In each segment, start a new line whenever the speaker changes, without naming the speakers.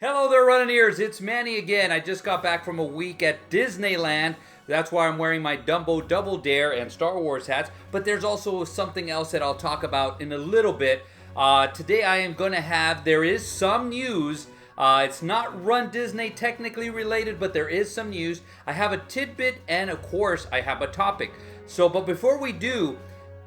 Hello there, Runnineers. It's Manny again. I just got back from a week at Disneyland. That's why I'm wearing my Dumbo Double Dare and Star Wars hats. But there's also something else that I'll talk about in a little bit. Today I am going to there is some news. It's not Run Disney technically related, but there is some news. I have a tidbit and, of course, I have a topic. But before we do,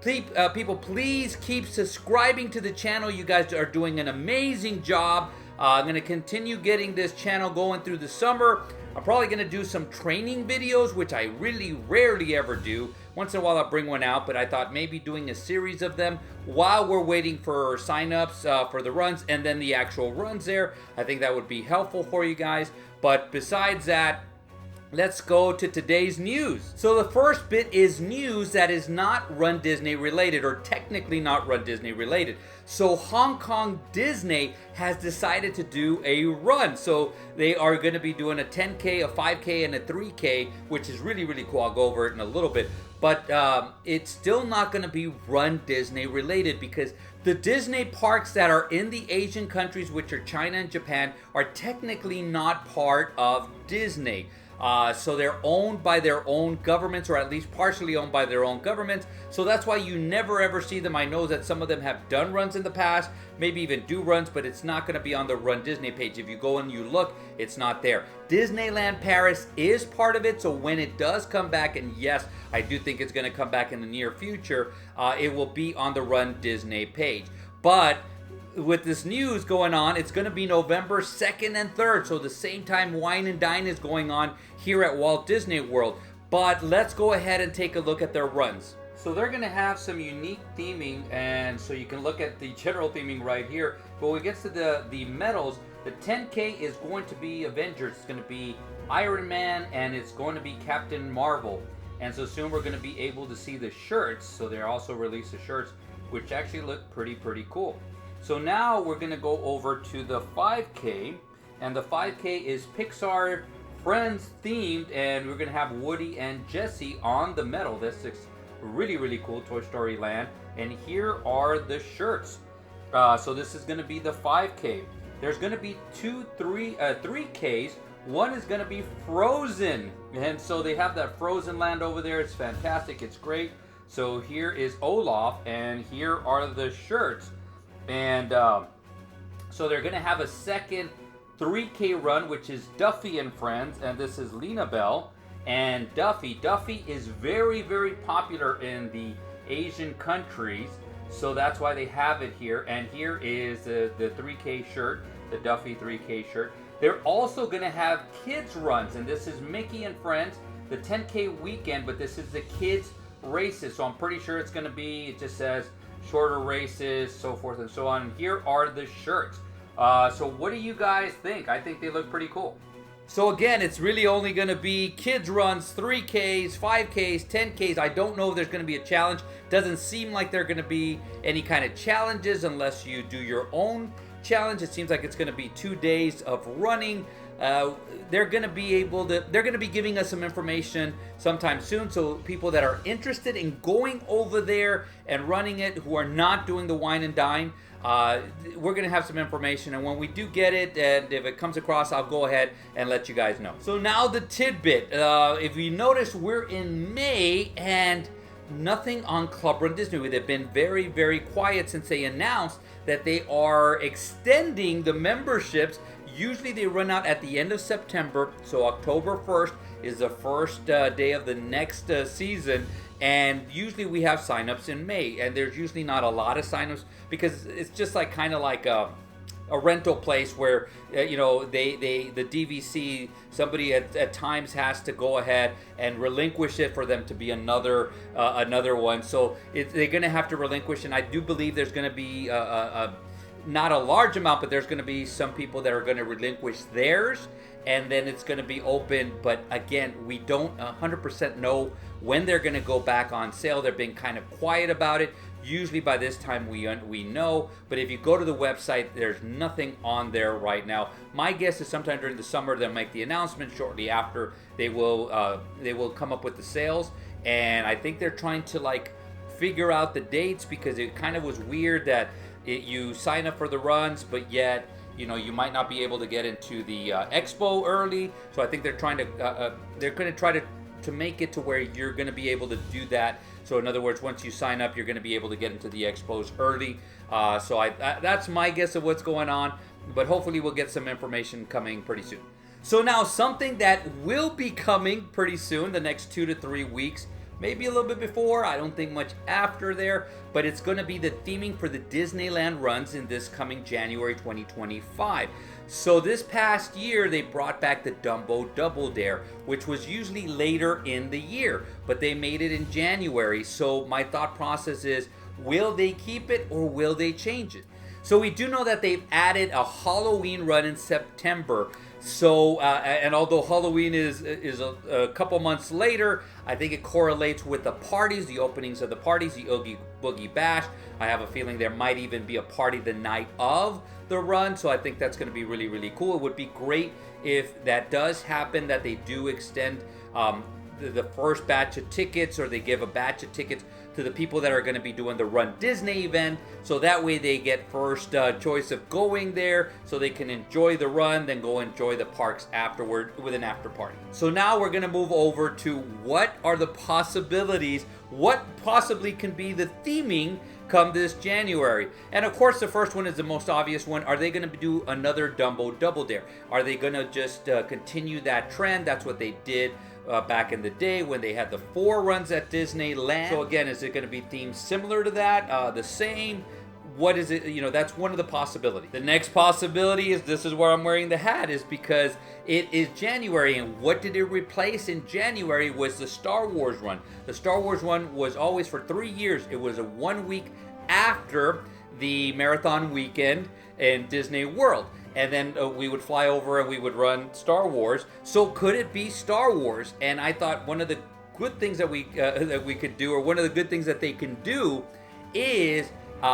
people, please keep subscribing to the channel. You guys are doing an amazing job. I'm going to continue getting this channel going through the summer. I'm probably going to do some training videos, which I really rarely ever do. Once in a while I'll bring one out, but I thought maybe doing a series of them while we're waiting for sign-ups for the runs and then the actual runs there. I think that would be helpful for you guys. But besides that, let's go to today's news. So the first bit is news that is not Run Disney related, or technically not Run Disney related. So Hong Kong Disney has decided to do a run. So they are going to be doing a 10K, a 5K, and a 3K, which is really, really cool. I'll go over it in a little bit. But it's still not going to be Run Disney related, because the Disney parks that are in the Asian countries, which are China and Japan, are technically not part of Disney. So they're owned by their own governments, or at least partially owned by their own governments. So that's why you never ever see them. I know that some of them have done runs in the past, maybe even do runs, but it's not going to be on the Run Disney page. If you go and you look, it's not there. Disneyland Paris is part of it, so when it does come back, and yes, I do think it's going to come back in the near future, it will be on the Run Disney page. But with this news going on, it's going to be November 2nd and 3rd, so the same time Wine and Dine is going on here at Walt Disney World. But let's go ahead and take a look at their runs. So they're going to have some unique theming, and so you can look at the general theming right here. But when it gets to the medals, the 10K is going to be Avengers. It's going to be Iron Man, and it's going to be Captain Marvel. And so soon we're going to be able to see the shirts. So they also released the shirts, which actually look pretty cool. So now we're going to go over to the 5K, and the 5K is Pixar Friends themed, and we're going to have Woody and Jesse on the medal. This is really cool, Toy Story Land. And here are the shirts. So this is going to be the 5K. There's going to be 3Ks. One is going to be Frozen, and so they have that Frozen Land over there. It's fantastic. It's great. So here is Olaf, and here are the shirts. And so they're going to have a second 3K run, which is Duffy and Friends, and this is Lena Bell and Duffy. Duffy is very popular in the Asian countries, so that's why they have it here. And here is the 3K shirt, the Duffy 3K shirt. They're also going to have kids runs, and this is Mickey and Friends, the 10K weekend, but this is the kids races, so I'm pretty sure it's going to be, it just says shorter races, so forth and so on. And here are the shirts. So what do you guys think? I think they look pretty cool. So again, it's really only going to be kids runs, 3Ks, 5Ks, 10Ks. I don't know if there's going to be a challenge. Doesn't seem like there are going to be any kind of challenges unless you do your own challenge. It seems like it's going to be 2 days of running. They're going to be giving us some information sometime soon, so people that are interested in going over there and running it, who are not doing the Wine and Dine, we're going to have some information, and when we do get it, and if it comes across, I'll go ahead and let you guys know. So now the tidbit. If you notice, we're in May, and nothing on Clubbrand Disney. They've been very quiet since they announced that they are extending the memberships. Usually they run out at the end of September, so October 1st is the first day of the next season, and usually we have signups in May, and there's usually not a lot of signups because it's just like kind of like a rental place where the DVC, somebody at times has to go ahead and relinquish it for them to be another one. So they're going to have to relinquish, and I do believe there's going to be not a large amount, but there's going to be some people that are going to relinquish theirs, and then it's going to be open. But again, we don't 100% know when they're going to go back on sale. They're being kind of quiet about it. Usually by this time we know, but if you go to the website, there's nothing on there right now. My guess is sometime during the summer they'll make the announcement. Shortly after, they will come up with the sales, and I think they're trying to figure out the dates, because it kind of was weird that you sign up for the runs, but yet you might not be able to get into the expo early. So I think they're trying to, they're going to try to make it to where you're going to be able to do that. So in other words, once you sign up, you're going to be able to get into the expos early. So that's my guess of what's going on. But hopefully we'll get some information coming pretty soon. So now something that will be coming pretty soon, the next 2 to 3 weeks, maybe a little bit before, I don't think much after there, but it's going to be the theming for the Disneyland runs in this coming January 2025. So this past year, they brought back the Dumbo Double Dare, which was usually later in the year, but they made it in January. So my thought process is, will they keep it or will they change it? So we do know that they've added a Halloween run in September. So, and although Halloween is a couple months later, I think it correlates with the parties, the openings of the parties, the Oogie Boogie Bash. I have a feeling there might even be a party the night of the run. So I think that's going to be really, really cool. It would be great if that does happen, that they do extend the first batch of tickets, or they give a batch of tickets to the people that are going to be doing the runDisney event, so that way they get first choice of going there, so they can enjoy the run, then go enjoy the parks afterward with an after party. So now we're going to move over to what are the possibilities, what possibly can be the theming come this January. And of course the first one is the most obvious one. Are they going to do another Dumbo Double Dare? Are they going to just continue that trend? That's what they did back in the day when they had the 4 runs at Disneyland. So again, is it going to be themed similar to that? The same? What is it? That's one of the possibilities. The next possibility is, this is where I'm wearing the hat, is because it is January, and what did it replace in January was the Star Wars run. The Star Wars run was always for 3 years. It was a 1 week after the marathon weekend in Disney World. And then we would fly over and we would run Star Wars. So could it be Star Wars? And I thought one of the good things that we could do, or one of the good things that they can do, is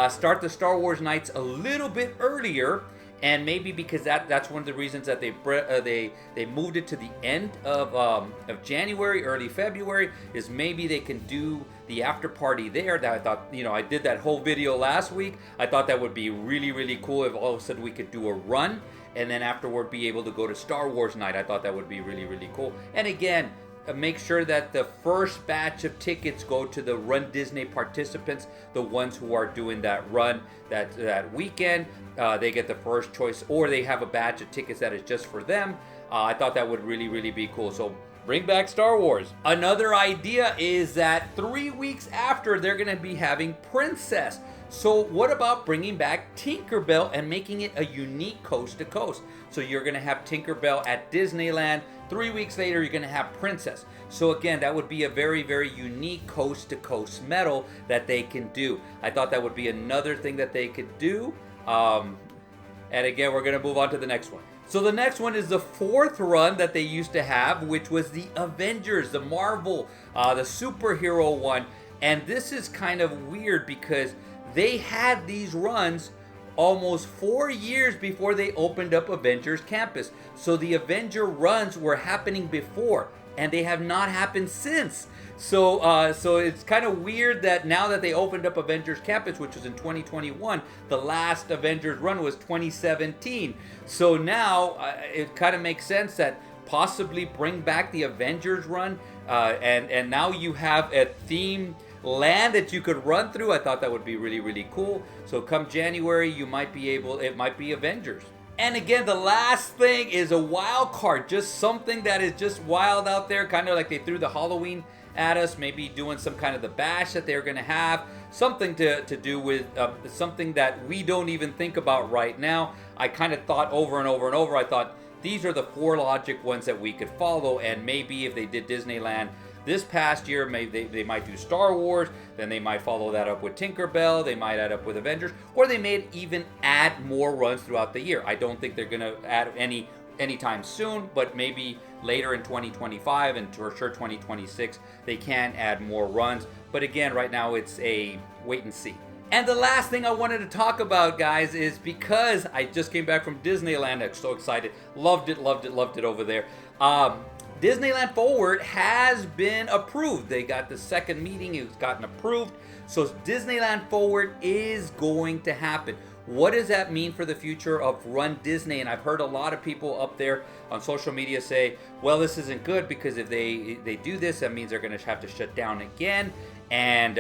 start the Star Wars nights a little bit earlier. And maybe because that's one of the reasons that they moved it to the end of January, early February, is maybe they can do the after party there. That I thought, I did that whole video last week. I thought that would be really, really cool if all of a sudden we could do a run and then afterward be able to go to Star Wars night. I thought that would be really, really cool. And again, make sure that the first batch of tickets go to the runDisney participants, the ones who are doing that run that weekend. They get the first choice, or they have a batch of tickets that is just for them. I thought that would really, really be cool. So bring back Star Wars. Another idea is that 3 weeks after, they're going to be having Princess. So what about bringing back Tinkerbell and making it a unique coast to coast? So you're going to have Tinkerbell at Disneyland. 3 weeks later, you're going to have Princess. So again, that would be a very, very unique coast to coast medal that they can do. I thought that would be another thing that they could do. And again, we're going to move on to the next one. So the next one is the 4th run that they used to have, which was the Avengers, the Marvel, the superhero one. And this is kind of weird because they had these runs almost 4 years before they opened up Avengers Campus. So the Avenger runs were happening before, and they have not happened since. So it's kind of weird that now that they opened up Avengers Campus, which was in 2021, the last Avengers run was 2017. So now it kind of makes sense that possibly bring back the Avengers run, and now you have a theme land that you could run through. I thought that would be really, really cool. So come January, it might be Avengers. And again, the last thing is a wild card, just something that is just wild out there, kind of like they threw the Halloween at us, maybe doing some kind of the bash that they're going to have, something to do with something that we don't even think about right now. I kind of thought over and over and over, I thought these are the 4 logic ones that we could follow, and maybe if they did Disneyland this past year, maybe they might do Star Wars, then they might follow that up with Tinkerbell, they might add up with Avengers, or they may even add more runs throughout the year. I don't think they're going to add anytime soon, but maybe later in 2025 and for sure 2026, they can add more runs. But again, right now it's a wait and see. And the last thing I wanted to talk about, guys, is because I just came back from Disneyland. I'm so excited. Loved it over there. Disneyland Forward has been approved. They got the second meeting. It's gotten approved. So Disneyland Forward is going to happen. What does that mean for the future of Run Disney? And I've heard a lot of people up there on social media say, well, this isn't good because if they do this, that means they're going to have to shut down again. And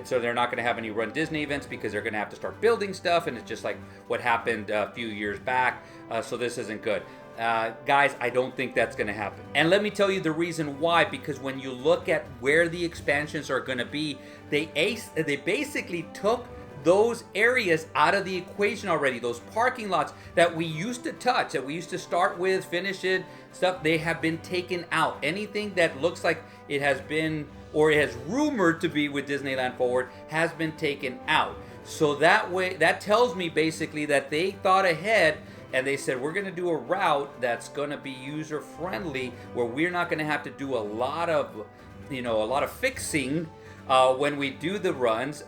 so they're not going to have any Run Disney events because they're going to have to start building stuff. And it's just like what happened a few years back. So this isn't good. Guys, I don't think that's going to happen. And let me tell you the reason why. Because when you look at where the expansions are going to be, they basically took those areas out of the equation already. Those parking lots that we used to touch, that we used to start with, finish it, stuff, they have been taken out. Anything that looks like it has been, or it has rumored to be with Disneyland Forward, has been taken out. So that way, that tells me basically that they thought ahead and they said, we're going to do a route that's going to be user friendly, where we're not going to have to do a lot of fixing when we do the runs,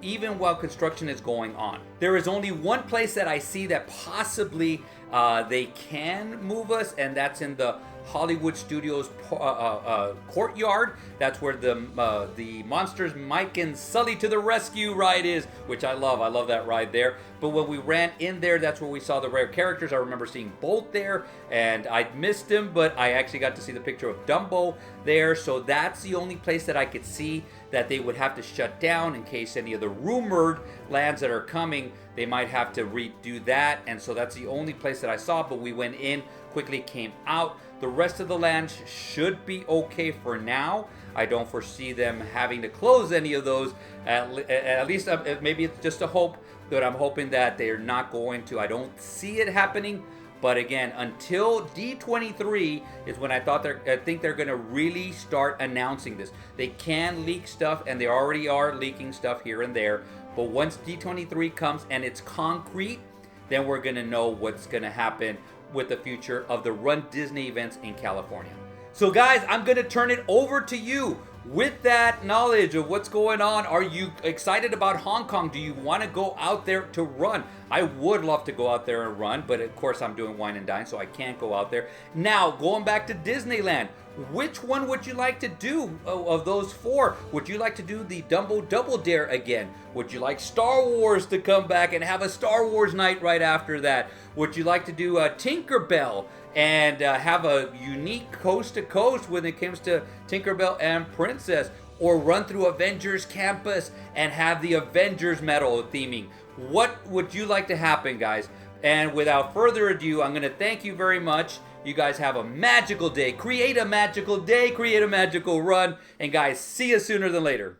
even while construction is going on. There is only one place that I see that possibly they can move us, and that's in the Hollywood Studios courtyard. That's where the Monsters Mike and Sully to the Rescue ride is, which I love. I love that ride there. But when we ran in there, that's where we saw the rare characters. I remember seeing Bolt there, and I missed him, but I actually got to see the picture of Dumbo there. So that's the only place that I could see that they would have to shut down in case any of the rumored lands that are coming, they might have to redo that. And so that's the only place that I saw, but we went in, quickly came out. The rest of the lands should be okay for now. I don't foresee them having to close any of those. At least maybe it's just a hope, but I'm hoping that they're not going to. I don't see it happening. But again, until D23 is when I think they're going to really start announcing this. They can leak stuff, and they already are leaking stuff here and there. But once D23 comes and it's concrete, then we're going to know what's going to happen with the future of the Run Disney events in California. So guys, I'm going to turn it over to you. With that knowledge of what's going on, are you excited about Hong Kong? Do you want to go out there to run? I would love to go out there and run, but of course I'm doing wine and dine, so I can't go out there. Now, going back to Disneyland, which one would you like to do of those four? Would you like to do the Dumbo Double Dare again? Would you like Star Wars to come back and have a Star Wars night right after that? Would you like to do Tinkerbell and have a unique coast to coast when it comes to Tinkerbell and Princess? Or run through Avengers Campus and have the Avengers medal theming? What would you like to happen, guys? And without further ado, I'm going to thank you very much. You guys have a magical day. Create a magical day. Create a magical run. And guys, see you sooner than later.